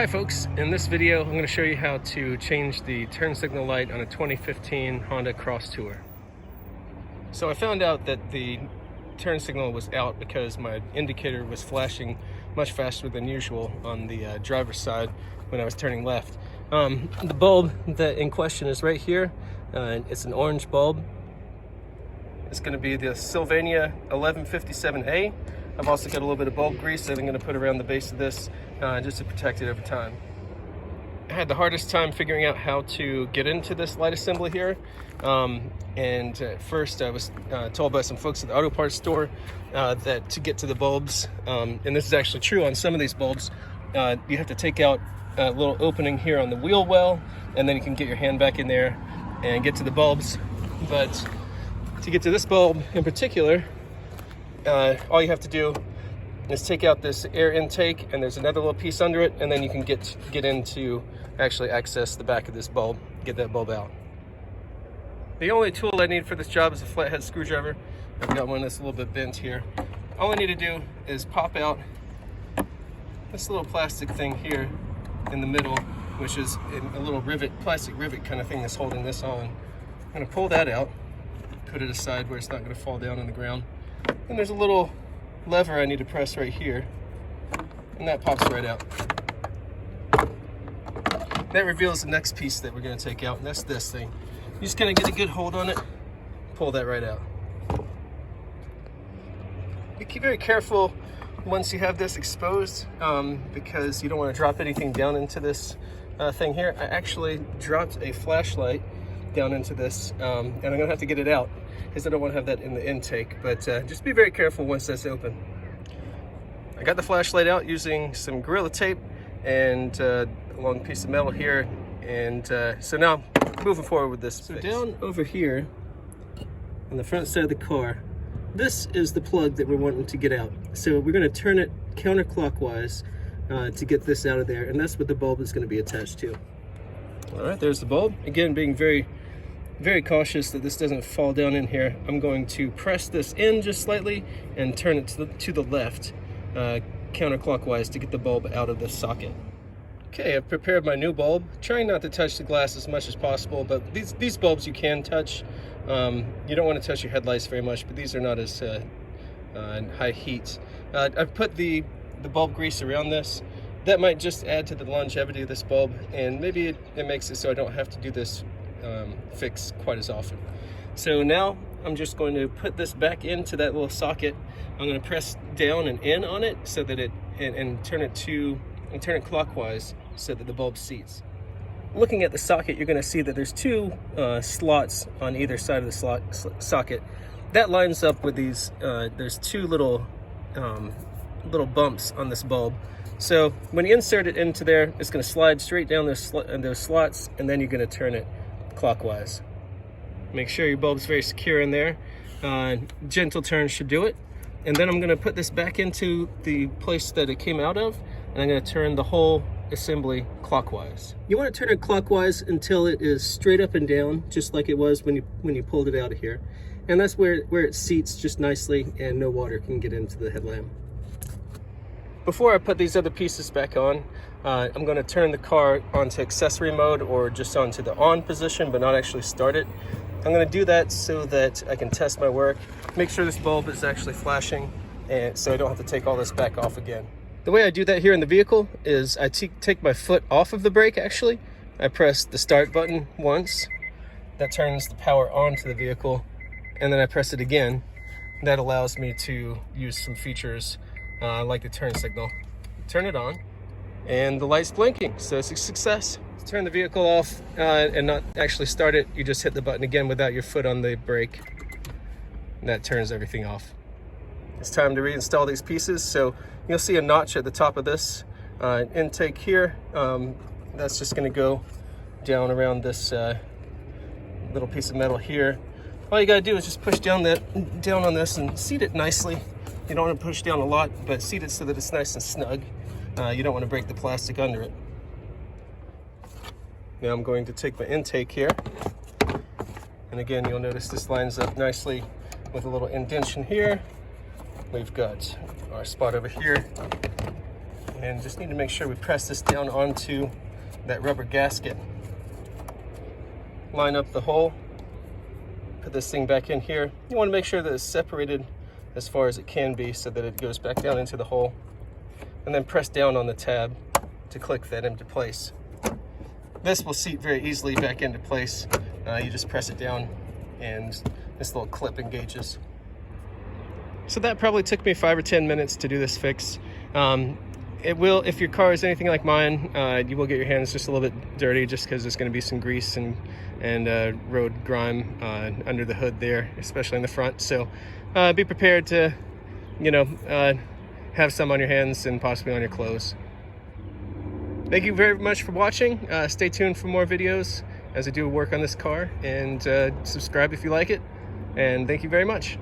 Hi folks, in this video I'm going to show you how to change the turn signal light on a 2015 Honda Crosstour. So I found out that the turn signal was out because my indicator was flashing much faster than usual on the driver's side when I was turning left. The bulb that in question is right here. It's an orange bulb. It's going to be the Sylvania 1157A. I've also got a little bit of bulb grease that I'm going to put around the base of this just to protect it over time. I had the hardest time figuring out how to get into this light assembly here. And at first I was told by some folks at the auto parts store that to get to the bulbs, and this is actually true on some of these bulbs, you have to take out a little opening here on the wheel well, and then you can get your hand back in there and get to the bulbs. But to get to this bulb in particular, all you have to do is take out this air intake, and there's another little piece under it, and then you can get into actually access the back of this bulb, get that bulb out. The only tool I need for this job is a flathead screwdriver. I've got one that's a little bit bent here. All I need to do is pop out this little plastic thing here in the middle, which is a little rivet, plastic rivet kind of thing that's holding this on. I'm going to pull that out, put it aside where it's not going to fall down on the ground. And there's a little lever I need to press right here, and that pops right out. That reveals the next piece that we're going to take out, and that's this thing. You just kind of get a good hold on it, pull that right out. Be very careful once you have this exposed, because you don't want to drop anything down into this thing here. I actually dropped a flashlight down into this, and I'm going to have to get it out because I don't want to have that in the intake, but just be very careful once that's open. I got the flashlight out using some Gorilla Tape and a long piece of metal here, and so now moving forward with this. So down over here on the front side of the car, this is the plug that we're wanting to get out. So we're going to turn it counterclockwise to get this out of there, and that's what the bulb is going to be attached to. All right, there's the bulb. Again, being very cautious that this doesn't fall down in here. I'm going to press this in just slightly and turn it to the left counterclockwise to get the bulb out of the socket. Okay, I've prepared my new bulb, trying not to touch the glass as much as possible, but these bulbs you can touch. You don't want to touch your headlights very much, but these are not as high heat. I've put the bulb grease around this. That might just add to the longevity of this bulb, and maybe it makes it so I don't have to do this fix quite as often. So now I'm just going to put this back into that little socket. I'm going to press down and in on it so that and turn it clockwise so that the bulb seats. Looking at the socket, you're going to see that there's two slots on either side of the socket. That lines up with these. There's two little bumps on this bulb. So when you insert it into there, it's going to slide straight down those slots, and then you're going to turn it clockwise. Make sure your bulb's very secure in there. Gentle turn should do it. And then I'm going to put this back into the place that it came out of, and I'm going to turn the whole assembly clockwise. You want to turn it clockwise until it is straight up and down, just like it was when you pulled it out of here. And that's where it seats just nicely and no water can get into the headlamp. Before I put these other pieces back on, I'm going to turn the car onto accessory mode, or just onto the on position, but not actually start it. I'm going to do that so that I can test my work, make sure this bulb is actually flashing, and so I don't have to take all this back off again. The way I do that here in the vehicle is I take my foot off of the brake actually. I press the start button once. That turns the power onto the vehicle, and then I press it again. That allows me to use some features like the turn signal. Turn it on, and the light's blinking, so it's a success. To turn the vehicle off and not actually start it, you just hit the button again without your foot on the brake, and that turns everything off. It's time to reinstall these pieces. So you'll see a notch at the top of this intake here. That's just going to go down around this little piece of metal here. All you got to do is just push down on this and seat it nicely. You don't want to push down a lot, but seat it so that it's nice and snug. You don't want to break the plastic under it. Now I'm going to take my intake here, and again you'll notice this lines up nicely with a little indentation here. We've got our spot over here, And just need to make sure we press this down onto that rubber gasket. Line up the hole, put this thing back in here. You want to make sure that it's separated as far as it can be so that it goes back down into the hole. And then press down on the tab to click that into place. This will seat very easily back into place. You just press it down and this little clip engages. So that probably took me 5 or 10 minutes to do this fix. It will, if your car is anything like mine, you will get your hands just a little bit dirty just because there's going to be some grease and road grime under the hood there, especially in the front. So be prepared to, have some on your hands and possibly on your clothes. Thank you very much for watching. Stay tuned for more videos as I do work on this car, and subscribe if you like it. And thank you very much.